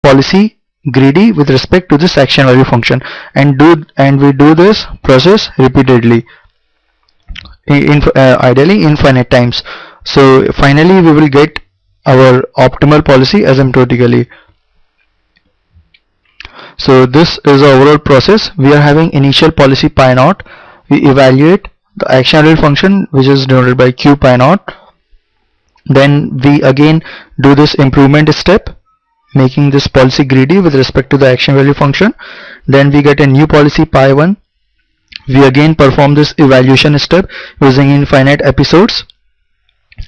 policy greedy with respect to this action value function, and we do this process repeatedly, ideally infinite times. So finally we will get our optimal policy asymptotically. So this is the overall process. We are having initial policy pi naught. We evaluate the action value function, which is denoted by q pi naught. Then we again do this improvement step, making this policy greedy with respect to the action value function. Then we get a new policy pi 1. We again perform this evaluation step using infinite episodes.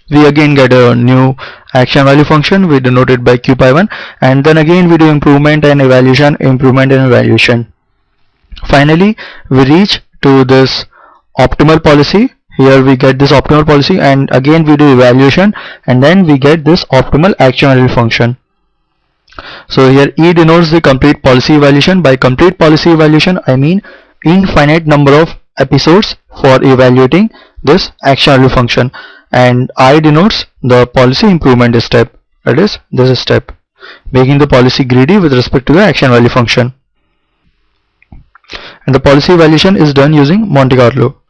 We again get a new action value function, we denote it by q pi 1, and then again we do improvement and evaluation, improvement and evaluation. Finally we reach to this optimal policy. Here we get this optimal policy, and again we do evaluation, and then we get this optimal action value function. So here E denotes the complete policy evaluation. By complete policy evaluation I mean infinite number of episodes for evaluating this action value function, and I denotes the policy improvement step, that is this step, making the policy greedy with respect to the action value function. And the policy evaluation is done using Monte Carlo.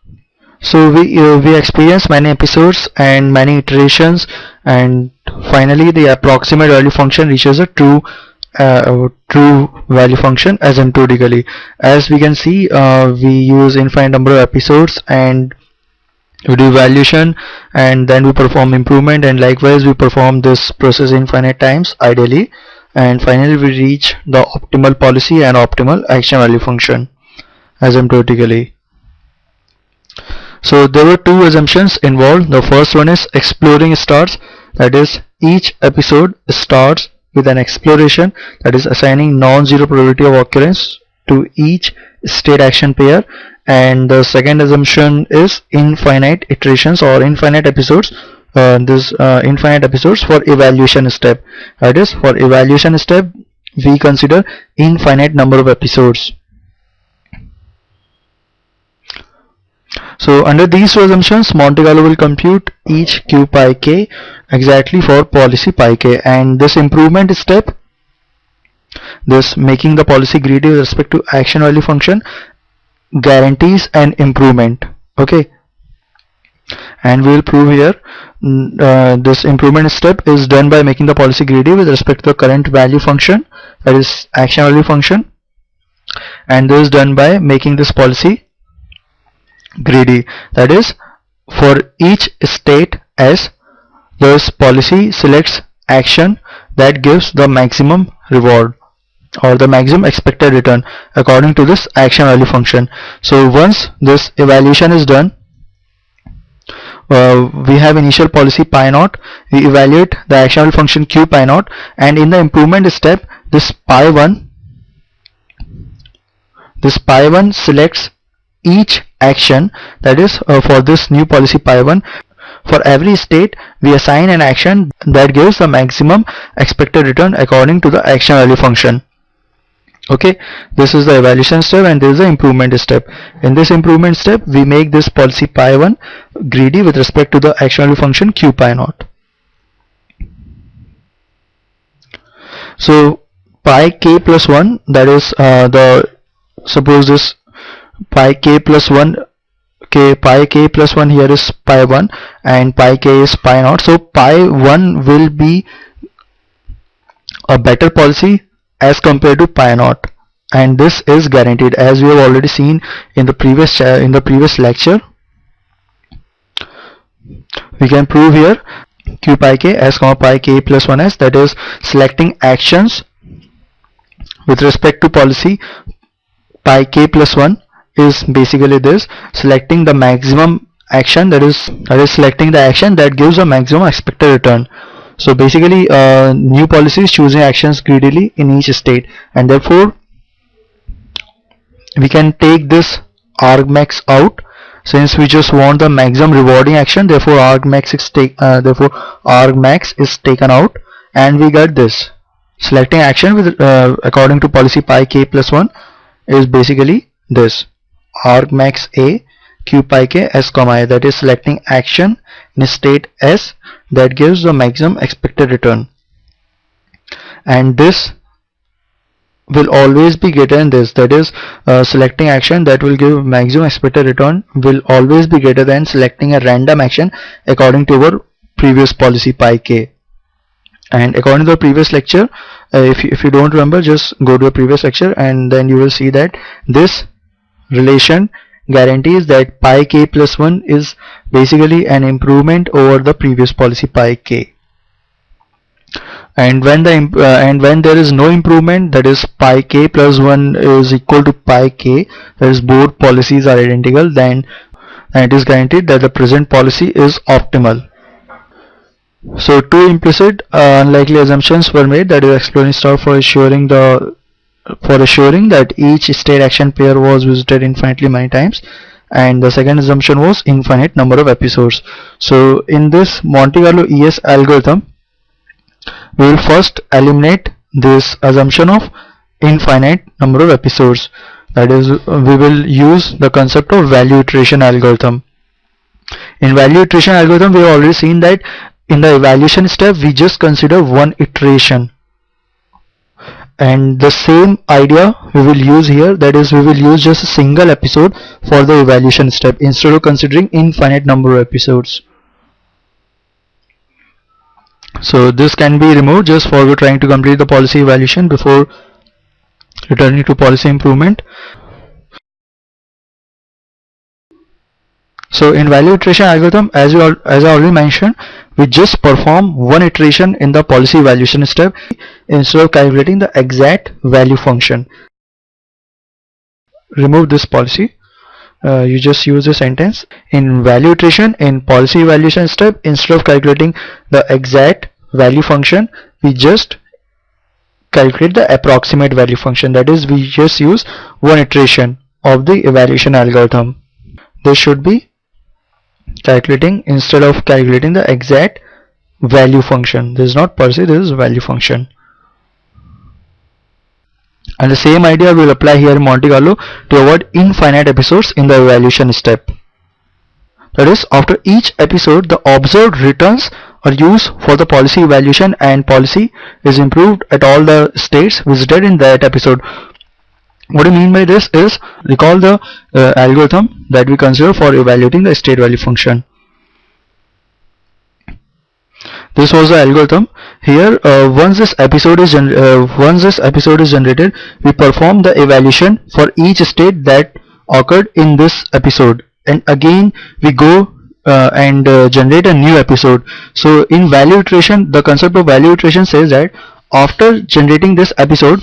So we experience many episodes and many iterations, and finally the approximate value function reaches a true value function asymptotically. As we can see, we use infinite number of episodes, and we do evaluation, and then we perform improvement, and likewise we perform this process infinite times ideally, and finally we reach the optimal policy and optimal action value function asymptotically. So there were two assumptions involved. The first one is exploring starts, that is each episode starts with an exploration, that is assigning non-zero probability of occurrence to each state action pair. And the second assumption is infinite iterations or infinite episodes. Infinite episodes for evaluation step, that is for evaluation step we consider infinite number of episodes. So under these two assumptions, Monte Carlo will compute each q pi k exactly for policy pi k, and this improvement step, this making the policy greedy with respect to action value function, guarantees an improvement. Okay, and we will prove here this improvement step is done by making the policy greedy with respect to the current value function, that is action value function, and this is done by making this policy greedy, that is for each state S, this policy selects action that gives the maximum reward or the maximum expected return according to this action value function. So once this evaluation is done, we have initial policy pi naught, we evaluate the action value function q pi naught, and in the improvement step this pi 1 selects each action, that is for this new policy pi 1, for every state we assign an action that gives the maximum expected return according to the action value function. Okay, this is the evaluation step, and this is the improvement step. In this improvement step we make this policy pi 1 greedy with respect to the action value function q pi naught. So pi k plus 1, that is suppose this pi k plus 1 pi k plus 1 here is pi 1 and pi k is pi naught. So pi 1 will be a better policy as compared to pi naught, and this is guaranteed, as we have already seen in the previous lecture. We can prove here q pi k s comma pi k plus 1s, that is selecting actions with respect to policy pi k plus 1 is basically this, selecting the maximum action, that is selecting the action that gives a maximum expected return. So basically new policy is choosing actions greedily in each state, and therefore we can take this argmax out, since we just want the maximum rewarding action. Therefore argmax is taken out, and we get this selecting action with according to policy pi k plus 1 is basically this argmax a q pi k s comma I, that is selecting action in state S that gives the maximum expected return, and this will always be greater than this, that is selecting action that will give maximum expected return will always be greater than selecting a random action according to our previous policy pi k. And according to the previous lecture, if you don't remember, just go to a previous lecture and then you will see that this relation guarantees that pi k plus 1 is basically an improvement over the previous policy pi k. And when there is no improvement, that is pi k plus 1 is equal to pi k, that is both policies are identical, then it is guaranteed that the present policy is optimal. So two implicit unlikely assumptions were made, that is exploring star for assuring that each state action pair was visited infinitely many times, and the second assumption was infinite number of episodes. So in this Monte Carlo ES algorithm, we will first eliminate this assumption of infinite number of episodes, that is we will use the concept of value iteration algorithm. In value iteration algorithm, we have already seen that in the evaluation step we just consider one iteration, and the same idea we will use here, that is we will use just a single episode for the evaluation step instead of considering infinite number of episodes. So this can be removed just for trying to complete the policy evaluation before returning to policy improvement. So in value iteration algorithm, as I already mentioned, we just perform one iteration in the policy evaluation step instead of calculating the exact value function. Remove this policy. You just use the sentence: in value iteration in policy evaluation step, instead of calculating the exact value function, we just calculate the approximate value function, that is we just use one iteration of the evaluation algorithm. This should be calculating instead of calculating the exact value function. This is not policy, this is value function. And the same idea will apply here in Monte Carlo to avoid infinite episodes in the evaluation step. That is, after each episode, the observed returns are used for the policy evaluation and policy is improved at all the states visited in that episode. What I mean by this is, recall the algorithm that we consider for evaluating the state value function. This was the algorithm. Here, once this episode is generated, we perform the evaluation for each state that occurred in this episode, and again we go and generate a new episode. So in value iteration, the concept of value iteration says that after generating this episode,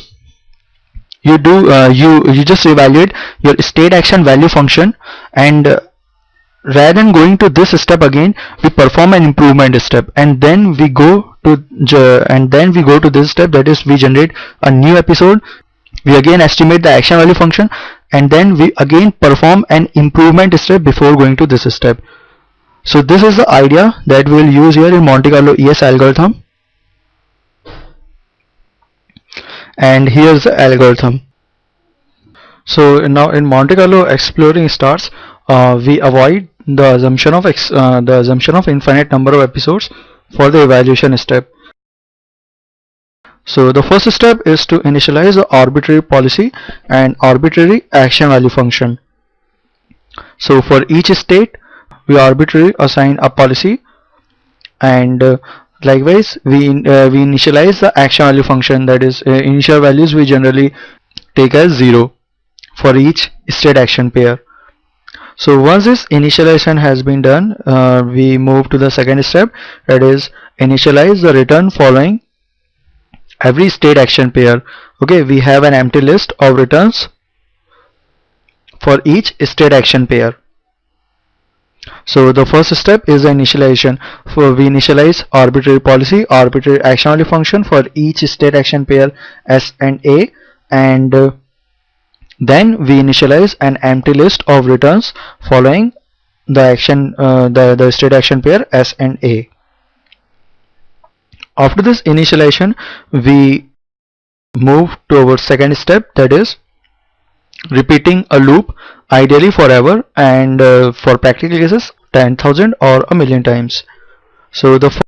you just evaluate your state action value function, and rather than going to this step again, we perform an improvement step, and then we go to this step, that is we generate a new episode, we again estimate the action value function, and then we again perform an improvement step before going to this step. So this is the idea that we will use here in Monte Carlo ES algorithm. And here's the algorithm. So now in Monte Carlo exploring stars, we avoid the assumption of infinite number of episodes for the evaluation step. So the first step is to initialize the arbitrary policy and arbitrary action value function. So for each state, we arbitrarily assign a policy, and likewise we initialize the action value function, that is initial values we generally take as 0 for each state action pair. So once this initialization has been done, we move to the second step, that is initialize the return following every state action pair. Okay, we have an empty list of returns for each state action pair. So the first step is the initialization. We initialize arbitrary policy, arbitrary action value function for each state action pair S and A, and then we initialize an empty list of returns following the state action pair S and A. After this initialization, we move to our second step, that is repeating a loop, ideally forever, and for practical cases 10,000 or a million times. So the